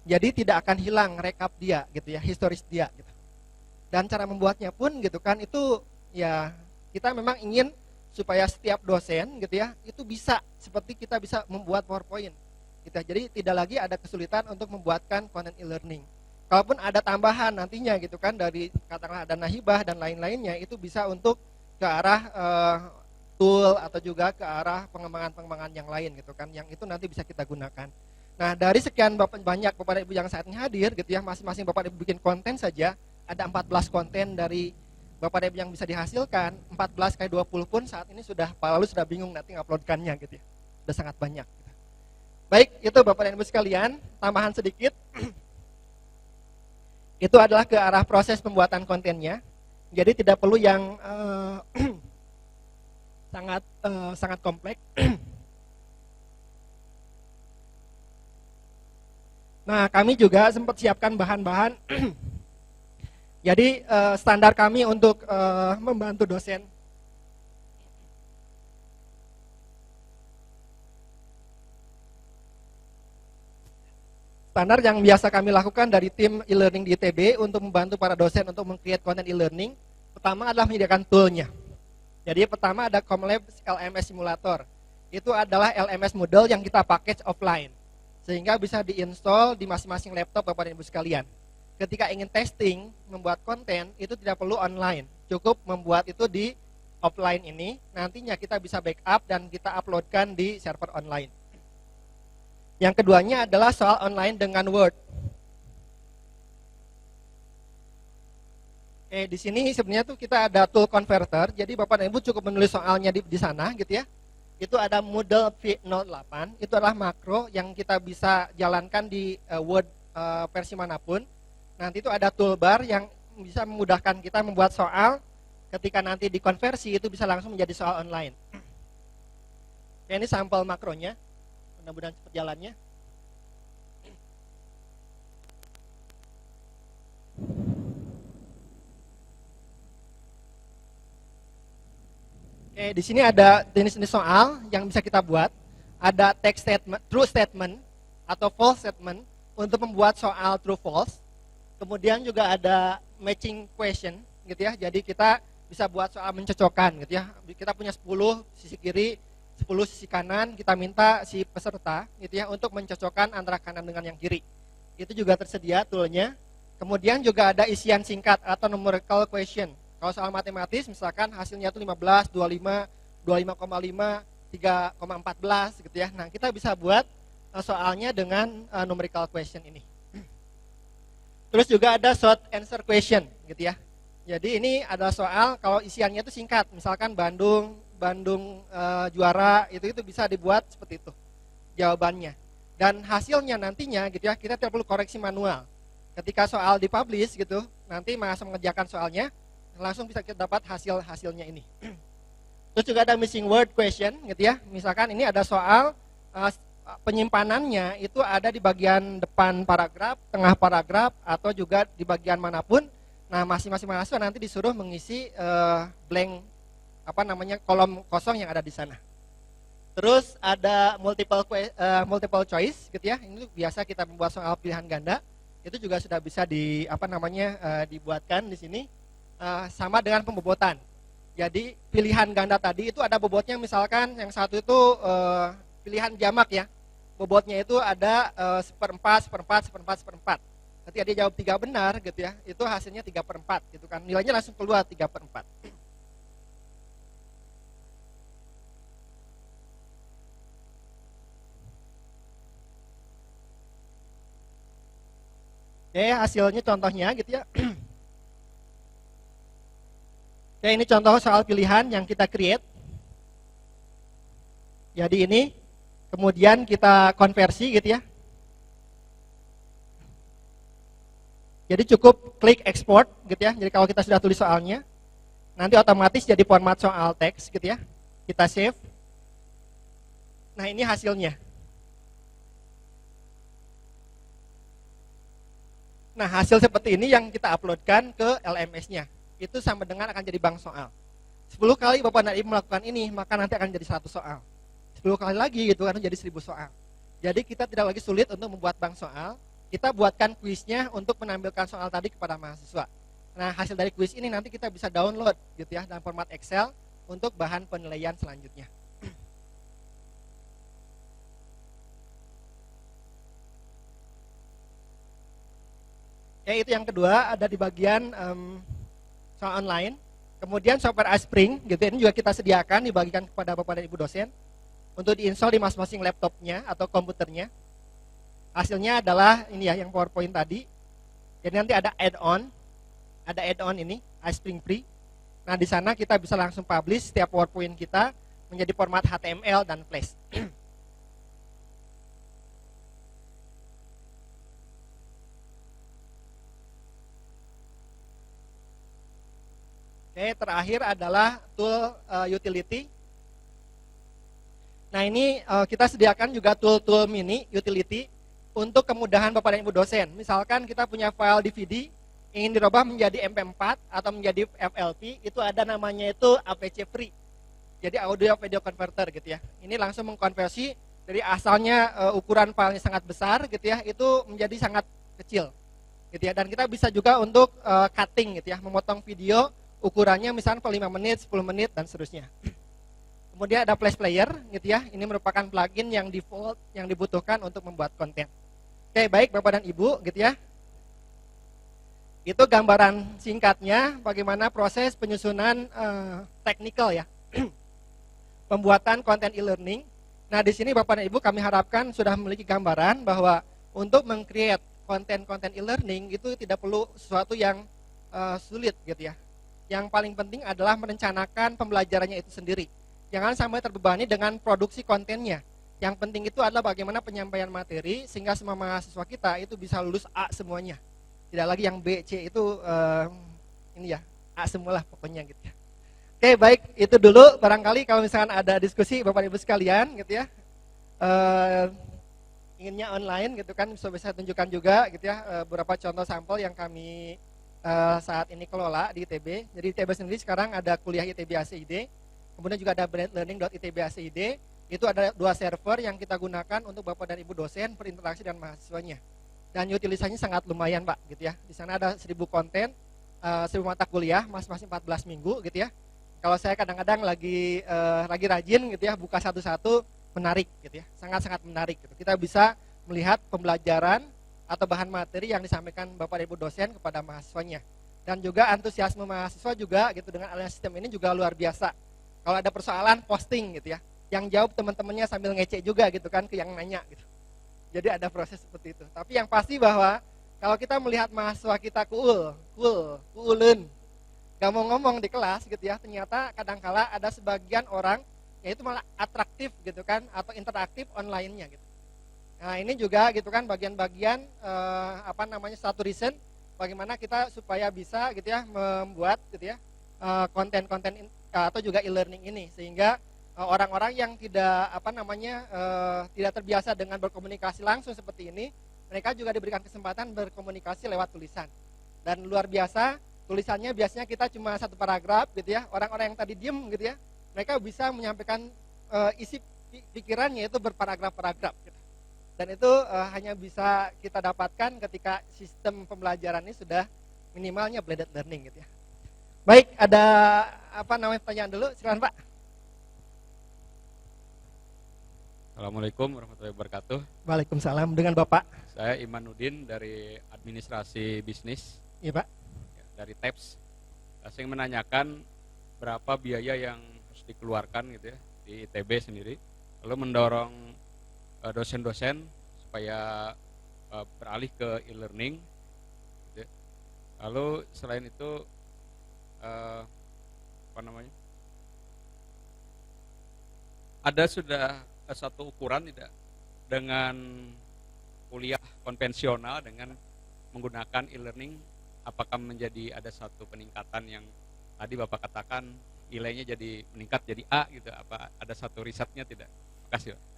Jadi tidak akan hilang rekap dia gitu ya, historis dia gitu. Dan cara membuatnya pun gitu kan itu ya kita memang ingin supaya setiap dosen gitu ya itu bisa seperti kita bisa membuat PowerPoint gitu ya. Jadi tidak lagi ada kesulitan untuk membuatkan konten e-learning. Kalaupun ada tambahan nantinya gitu kan dari katakanlah dana hibah dan lain-lainnya itu bisa untuk ke arah tool atau juga ke arah pengembangan-pengembangan yang lain gitu kan yang itu nanti bisa kita gunakan. Nah, dari sekian banyak Bapak Ibu yang saat ini hadir gitu ya, masing-masing Bapak Ibu bikin konten saja ada 14 konten dari Bapak Ibu yang bisa dihasilkan, 14 kali 20 pun saat ini sudah lalu sudah bingung nanti nguploadkannya gitu ya. Sudah sangat banyak gitu. Baik, itu Bapak dan Ibu sekalian, tambahan sedikit. Itu adalah ke arah proses pembuatan kontennya. Jadi tidak perlu yang sangat kompleks. Nah, kami juga sempat siapkan bahan-bahan. Jadi standar kami untuk membantu dosen. Standar yang biasa kami lakukan dari tim e-learning di ITB untuk membantu para dosen untuk meng-create konten e-learning. Pertama adalah menyediakan toolnya. Jadi pertama ada Comlabs LMS Simulator. Itu adalah LMS model yang kita package offline. Sehingga bisa diinstal di masing-masing laptop Bapak dan Ibu sekalian. Ketika ingin testing, membuat konten, itu tidak perlu online. Cukup membuat itu di offline ini, nantinya kita bisa backup dan kita uploadkan di server online. Yang keduanya adalah soal online dengan Word. Di sini sebenarnya tuh kita ada tool converter, jadi Bapak dan Ibu cukup menulis soalnya di sana gitu ya. Itu ada Moodle V08, itu adalah makro yang kita bisa jalankan di Word versi manapun. Nanti itu ada toolbar yang bisa memudahkan kita membuat soal, ketika nanti dikonversi itu bisa langsung menjadi soal online. Ini sampel makronya, mudah-mudahan cepat jalannya. Di sini ada jenis-jenis soal yang bisa kita buat. Ada text statement, true statement atau false statement untuk membuat soal true false. Kemudian juga ada matching question gitu ya. Jadi kita bisa buat soal mencocokkan gitu ya. Kita punya 10 sisi kiri, 10 sisi kanan, kita minta si peserta gitu ya untuk mencocokkan antara kanan dengan yang kiri. Itu juga tersedia toolnya. Kemudian juga ada isian singkat atau numerical question. Kalau soal matematis misalkan hasilnya itu 15, 25, 25,5, 3,14 gitu ya. Nah, kita bisa buat soalnya dengan numerical question ini. Terus juga ada short answer question gitu ya. Jadi ini adalah soal kalau isiannya itu singkat, misalkan Bandung juara itu bisa dibuat seperti itu jawabannya. Dan hasilnya nantinya gitu ya, kita tidak perlu koreksi manual. Ketika soal dipublish gitu, nanti masa mengerjakan soalnya langsung bisa kita dapat hasilnya ini. Terus juga ada missing word question gitu ya. Misalkan ini ada soal penyimpanannya itu ada di bagian depan paragraf, tengah paragraf atau juga di bagian manapun. Nah, masing-masing mahasiswa nanti disuruh mengisi blank kolom kosong yang ada di sana. Terus ada multiple choice gitu ya. Ini biasa kita membuat soal pilihan ganda. Itu juga sudah bisa dibuatkan di sini. Sama dengan pembobotan. Jadi pilihan ganda tadi itu ada bobotnya, misalkan yang satu itu pilihan jamak ya. Bobotnya itu ada 1/4, 1/4, 1/4, 1/4. Ketika dia jawab 3 benar gitu ya, itu hasilnya 3/4 gitu kan. Nilainya langsung keluar 3/4. Oke, hasilnya contohnya gitu ya. Oke, ini contoh soal pilihan yang kita create. Jadi ini kemudian kita konversi gitu ya. Jadi cukup klik export gitu ya. Jadi kalau kita sudah tulis soalnya, nanti otomatis jadi format soal teks gitu ya. Kita save. Nah, ini hasilnya. Nah, hasil seperti ini yang kita uploadkan ke LMS-nya. Itu sama dengan akan jadi bank soal. 10 kali Bapak dan Ibu melakukan ini, maka nanti akan jadi 100 soal. 10 kali lagi gitu kan jadi 1000 soal. Jadi kita tidak lagi sulit untuk membuat bank soal, kita buatkan kuisnya untuk menampilkan soal tadi kepada mahasiswa. Nah, hasil dari kuis ini nanti kita bisa download gitu ya dalam format Excel untuk bahan penilaian selanjutnya. Ya, itu yang kedua ada di bagian soal online. Kemudian software Aspring gitu, ini juga kita sediakan dibagikan kepada Bapak dan Ibu dosen untuk diinstal di masing-masing laptopnya atau komputernya. Hasilnya adalah ini ya, yang PowerPoint tadi. Jadi nanti ada add-on ini, Aspring Free. Nah, di sana kita bisa langsung publish setiap PowerPoint kita menjadi format HTML dan Flash. Oke, terakhir adalah tool utility. Nah, ini kita sediakan juga tool-tool mini utility untuk kemudahan Bapak dan Ibu dosen. Misalkan kita punya file DVD ingin dirubah menjadi MP4 atau menjadi FLP, itu ada namanya itu AVC Free. Jadi audio video converter gitu ya. Ini langsung mengkonversi dari asalnya ukuran filenya sangat besar gitu ya, itu menjadi sangat kecil gitu ya. Dan kita bisa juga untuk cutting gitu ya, memotong video ukurannya misalnya per 5 menit, 10 menit dan seterusnya. Kemudian ada Flash Player gitu ya. Ini merupakan plugin yang default yang dibutuhkan untuk membuat konten. Oke, baik Bapak dan Ibu gitu ya. Itu gambaran singkatnya bagaimana proses penyusunan teknikal ya. Pembuatan konten e-learning. Nah, di sini Bapak dan Ibu kami harapkan sudah memiliki gambaran bahwa untuk meng-create konten-konten e-learning itu tidak perlu sesuatu yang sulit gitu ya. Yang paling penting adalah merencanakan pembelajarannya itu sendiri. Jangan sampai terbebani dengan produksi kontennya. Yang penting itu adalah bagaimana penyampaian materi sehingga semua mahasiswa kita itu bisa lulus A semuanya. Tidak lagi yang B, C itu ini ya, A semualah pokoknya gitu ya. Oke, baik, itu dulu. Barangkali kalau misalkan ada diskusi Bapak Ibu sekalian gitu ya. Inginnya online gitu kan, bisa tunjukkan juga gitu ya beberapa contoh sampel yang kami saat ini kelola di ITB. Jadi ITB sendiri sekarang ada kuliah ITB ACID, kemudian juga ada blendlearning.itb ACID. Itu ada 2 server yang kita gunakan untuk Bapak dan Ibu dosen berinteraksi dengan mahasiswanya. Dan utilisasinya sangat lumayan Pak gitu ya. Di sana ada 1000 konten, 1000 mata kuliah, masing-masing 14 minggu gitu ya. Kalau saya kadang-kadang lagi rajin gitu ya, buka satu-satu, menarik gitu ya. Sangat-sangat menarik gitu. Kita bisa melihat pembelajaran atau bahan materi yang disampaikan Bapak dan Ibu dosen kepada mahasiswanya. Dan juga antusiasme mahasiswa juga gitu dengan adanya sistem ini juga luar biasa. Kalau ada persoalan posting gitu ya, yang jawab teman-temannya sambil ngecek juga gitu kan ke yang nanya gitu. Jadi ada proses seperti itu. Tapi yang pasti bahwa kalau kita melihat mahasiswa kita cool, gak mau ngomong di kelas gitu ya, ternyata kadangkala ada sebagian orang yaitu malah atraktif gitu kan, atau interaktif online-nya gitu. Nah, ini juga gitu kan bagian-bagian satu reason bagaimana kita supaya bisa gitu ya membuat gitu ya konten-konten atau juga e-learning ini sehingga orang-orang yang tidak tidak terbiasa dengan berkomunikasi langsung seperti ini, mereka juga diberikan kesempatan berkomunikasi lewat tulisan. Dan luar biasa, tulisannya biasanya kita cuma 1 paragraf gitu ya. Orang-orang yang tadi diem gitu ya, mereka bisa menyampaikan isi pikirannya itu berparagraf-paragraf gitu. Dan itu hanya bisa kita dapatkan ketika sistem pembelajaran ini sudah minimalnya blended learning gitu ya. Baik, ada pertanyaan dulu, silakan Pak. Assalamualaikum warahmatullahi wabarakatuh. Waalaikumsalam, dengan Bapak. Saya Imanuddin dari administrasi bisnis. Iya Pak. Dari TAPS. Saya ingin menanyakan berapa biaya yang harus dikeluarkan gitu ya di ITB sendiri, lalu mendorong dosen-dosen supaya beralih ke e-learning gitu. Lalu selain itu ada sudah satu ukuran tidak dengan kuliah konvensional dengan menggunakan e-learning, apakah menjadi ada satu peningkatan yang tadi Bapak katakan nilainya jadi meningkat jadi A gitu, apa ada satu risetnya tidak? Terima kasih Pak.